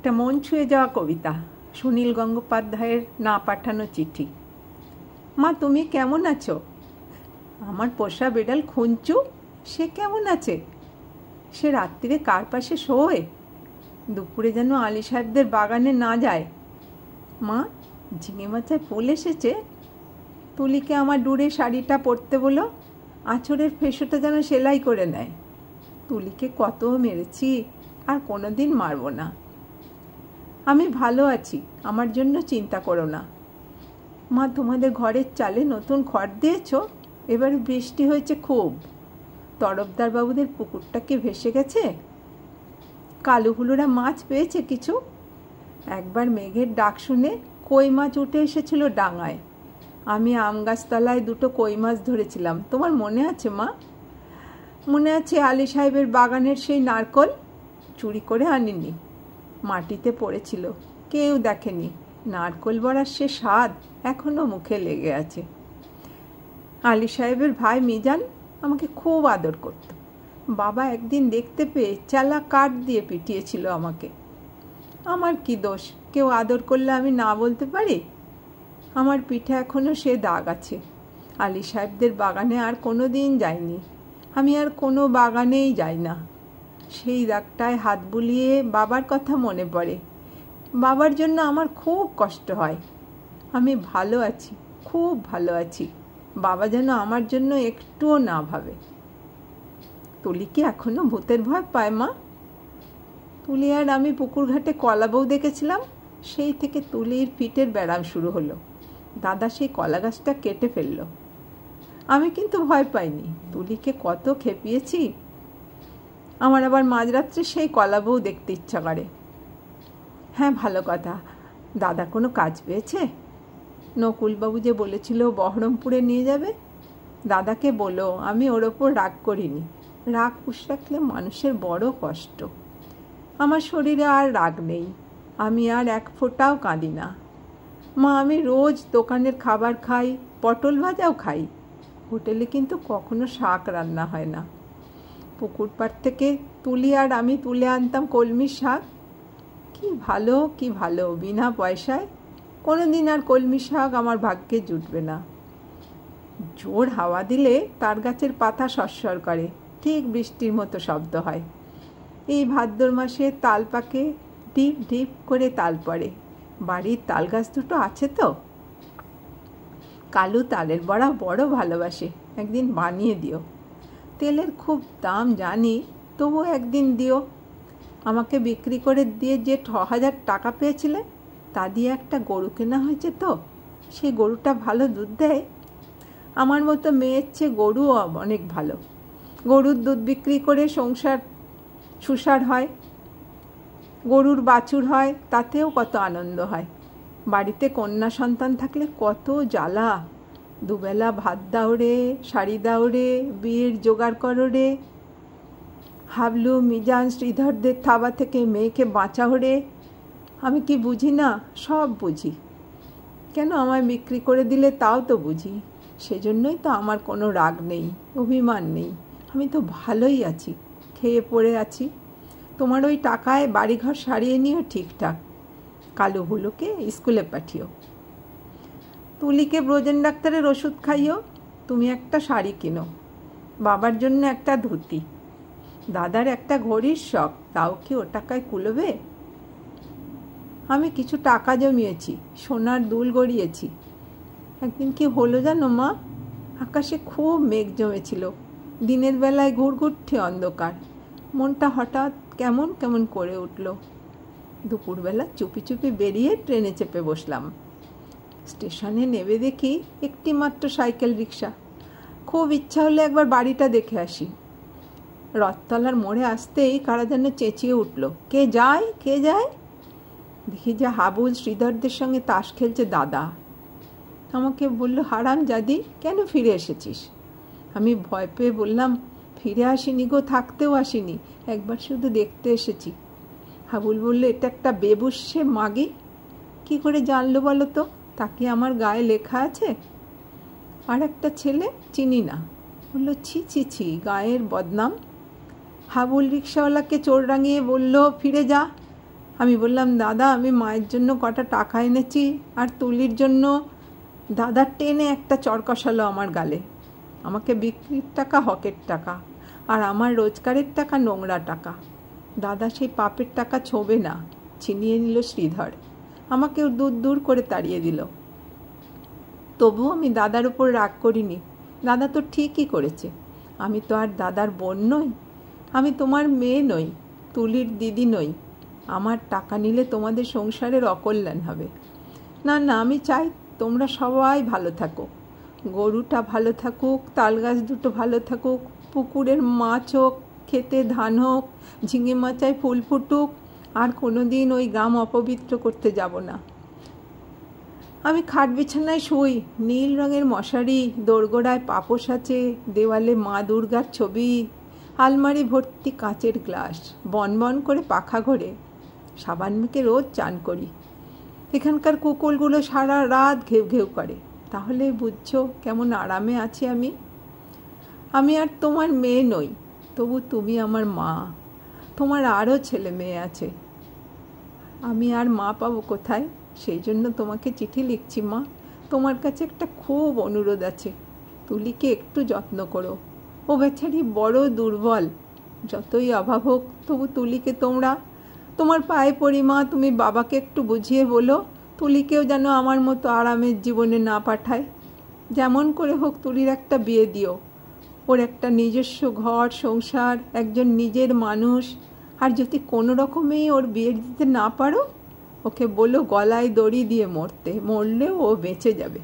একটা মন ছুঁয়ে যাওয়া কবিতা, সুনীল গঙ্গোপাধ্যায়ের না পাঠানো চিঠি। মা, তুমি কেমন আছো? আমার পোষা বেড়াল খুঞ্চু, সে কেমন আছে? সে রাত্রিরে কার পাশে শোয়? দুপুরে যেন আলী সাহেবদের বাগানে না যায়। মা, ঝিঙে মাচায় ফুল এসেছে। তুলিকে আমার ডুরে শাড়িটা পরতে বলো, আঁচড়ের ফেসোটা যেন সেলাই করে নেয়। তুলিকে কত মেরেছি, আর কোনোদিন মারব না। আমি ভালো আছি, আমার জন্য চিন্তা করো না। মা, তোমাদের ঘরের চালে নতুন খড় দিয়েছ? এবারে বৃষ্টি হয়েছে খুব। তরফদার বাবুদের পুকুরটা কি ভেসে গেছে? কালুহুলুরা মাছ পেয়েছে কিছু? একবার মেঘের ডাক শুনে কই মাছ উঠে এসেছিল ডাঙায়। আমি আম গাছতলায় দুটো কই মাছ ধরেছিলাম, তোমার মনে আছে মা? মনে আছে আলী সাহেবের বাগানের সেই নারকল? চুরি করে আনিনি, মাটিতে পড়েছিল, কেউ দেখেনি। নারকল বড়ার সে স্বাদ এখনো মুখে লেগে আছে। আলী সাহেবের ভাই মিজান আমাকে খুব আদর করত। বাবা একদিন দেখতে পেয়ে চালা কাঠ দিয়ে পিটিয়েছিল আমাকে। আমার কি দোষ? কেউ আদর করলে আমি না বলতে পারি? আমার পিঠে এখনো সে দাগ আছে। আলী সাহেবদের বাগানে আর কোনো দিন যাইনি, আমি আর কোনো বাগানেই যাই না। সেই দাগটায় হাত বুলিয়ে বাবার কথা মনে পড়ে। বাবার জন্য আমার খুব কষ্ট হয়। আমি ভালো আছি, খুব ভালো আছি। বাবা যেন আমার জন্য একটুও না ভাবে। তুলি কি এখনো ভূতের ভয় পায় মা? তুলি আর আমি পুকুর ঘাটে কলা বউ দেখেছিলাম, সেই থেকে তুলির পিঠের ব্যারাম শুরু হলো। দাদা সেই কলা গাছটা কেটে ফেললো। আমি কিন্তু ভয় পাইনি, তুলিকে কত খেপিয়েছি। আমার আবার মাঝরাত্রে সেই কলা বউ দেখতে ইচ্ছা করে। হ্যাঁ, ভালো কথা, দাদা কোনো কাজ পেয়েছে? নকুলবাবু যে বলেছিল বহরমপুরে নিয়ে যাবে, দাদাকে বলো আমি ওর ওপর রাগ করিনি। রাগ পুষ রাখলে মানুষের বড় কষ্ট। আমার শরীরে আর রাগ নেই, আমি আর এক ফোঁটাও কাঁদি না। মা, আমি রোজ দোকানের খাবার খাই, পটল ভাজাও খাই। হোটেলে কিন্তু কখনো শাক রান্না হয় না। পুকুর পাড় থেকে তুলি আর আমি তুলে আনতাম কলমির শাক। কি ভালো, কি ভালো, বিনা পয়সায়। কোনো দিন আর কলমি শাক আমার ভাগ্যে জুটবে না। জোর হাওয়া দিলে তার গাছের পাতা সরসর করে, ঠিক বৃষ্টির মতো শব্দ হয়। এই ভাদ্র মাসে তাল পাকে, ডিপ ডিপ করে তাল পড়ে। বাড়ির তাল গাছ দুটো আছে তো। কালু তালের বড়া বড় ভালোবাসে, একদিন বানিয়ে দিও। তেলের খুব দাম জানি, তবুও একদিন দিও। আমাকে বিক্রি করে দিয়ে যে ৬,০০০ টাকা পেয়েছিলে, তা দিয়ে একটা গরু কেনা হয়েছে তো। সেই গরুটা ভালো দুধ দেয়। আমার মতো মেয়ের চেয়ে গরু অনেক ভালো। গরুর দুধ বিক্রি করে সংসার সুসার হয়। গরুর বাছুর হয়, তাতেও কত আনন্দ হয়। বাড়িতে কন্যা সন্তান থাকলে কত জ্বালা। দুবেলা ভাত দাও রে, শাড়ি দাও রে, বিয়ের জোগাড় করো রে। হাবলু, মিজান, শ্রীধরদের থাবা থেকে মেয়েকে বাঁচাও রে। আমি কি বুঝি না? সব বুঝি। কেন আমায় বিক্রি করে দিলে তাও তো বুঝি। সেজন্যই তো আমার কোনো রাগ নেই, অভিমান নেই। আমি তো ভালোই আছি, খেয়ে পড়ে আছি। তোমার ওই টাকায় বাড়িঘর সারিয়ে নিও ঠিকঠাক। কালু হুলুকে স্কুলে পাঠিও। তুলিকে ব্রজেন ডাক্তারের ওষুধ খাইও। তুমি একটা শাড়ি কিনো, বাবার জন্য একটা ধুতি। দাদার একটা ঘড়ির শখ, তাও কি ও টাকায় কুলোবে? আমি কিছু টাকা জমিয়েছি, সোনার দুল গড়িয়েছি। একদিন কি হলো জানো মা? আকাশে খুব মেঘ জমেছিল। দিনের বেলায় ঘুরঘুরঠে অন্ধকার। মনটা হঠাৎ কেমন কেমন করে উঠল। দুপুরবেলা চুপি চুপি বেরিয়ে ট্রেনে চেপে বসলাম। স্টেশনে নেমে দেখি একটি মাত্র সাইকেল রিক্সা। খুব ইচ্ছা হলে একবার বাড়িটা দেখে আসি। রথতলার মোড়ে আসতেই কারা যেন চেঁচিয়ে উঠল, কে যায়, কে যায়? দেখি যে হাবুল শ্রীধরদের সঙ্গে তাস খেলছে দাদা। আমাকে বলল, হারাম জাদি, কেন ফিরে এসেছিস? আমি ভয় পেয়ে বললাম, ফিরে আসিনি গো, থাকতেও আসিনি, একবার শুধু দেখতে এসেছি। হাবুল বলল, এটা একটা বেবুসে মাগি। কি করে জানলো বলো তো? তাকে আমার গায়ে লেখা আছে। আর একটা ছেলে, চিনি না, বলল, ছি ছি ছি, গায়ের বদনাম। হাবুল রিক্সাওয়ালাকে চোর রাঙিয়ে বলল, ফিরে যা। আমি বললাম, দাদা আমি মায়ের জন্য কটা টাকা এনেছি। আর তুলির জন্য। দাদা টেনে একটা চড় কষালো আমার গালে। আমাকে বিক্রির টাকা হকের টাকা, আর আমার রোজগারের টাকা নোংরা টাকা। দাদা সেই পাপের টাকা ছোঁবে না, ছিনিয়ে নিল শ্রীধর। আমাকেও দূর দূর করে তাড়িয়ে দিল। তবুও আমি দাদার উপর রাগ করিনি। দাদা তো ঠিকই করেছে। আমি তো আর দাদার বোন নই, আমি তোমার মেয়ে নই, তুলির দিদি নই। আমার টাকা নিলে তোমাদের সংসারের অকল্যাণ হবে। না না, আমি চাই তোমরা সবাই ভালো থাকো। গরুটা ভালো থাকুক, তালগাছ দুটো ভালো থাকুক, পুকুরের মাছ হোক, খেতে ধান হোক, ঝিঙে মাচায় ফুল ফুটুক, আর কোনো দিন ওই গ্রাম অপবিত্র করতে যাব না। আমি খাট বিছানায় শুই, নীল রঙের মশারি, দোরগোড়ায় পাপোশ আছে, দেওয়ালে মা দুর্গার ছবি, আলমারি ভর্তি কাঁচের গ্লাস, বনবন করে পাখা ঘোরে। সাবান মেখে রোজ চান করি। এখানকার কুকুরগুলো সারা রাত ঘেউ ঘেউ করে। তাহলে বুঝছো কেমন আরামে আছি আমি। আমি আর তোমার মেয়ে নই, তবু তুমি আমার মা। তোমার আরও ছেলে মেয়ে আছে, আমি আর মা পাবো কোথায়? সেই জন্য তোমাকে চিঠি লিখছি মা। তোমার কাছে একটা খুব অনুরোধ আছে, তুলিকে একটু যত্ন করো। ও বেচারি বড় দুর্বল। যতই অভাব হোক তবু তুলিকে তোমার পায়ে পড়ি মা। তুমি বাবাকে একটু বুঝিয়ে বলো, তুলিকেও যেন আমার মতো আরামের জীবনে না পাঠায়। যেমন করে হোক তুলির একটা বিয়ে দিও, ওর একটা নিজস্ব ঘর সংসার, একজন নিজের মানুষ। আর যদি কোনো রকমেই ওর বিয়ে দিতে না পারো, ওকে বলো গলায় দড়ি দিয়ে মরতে, মরলেও ও বেঁচে যাবে।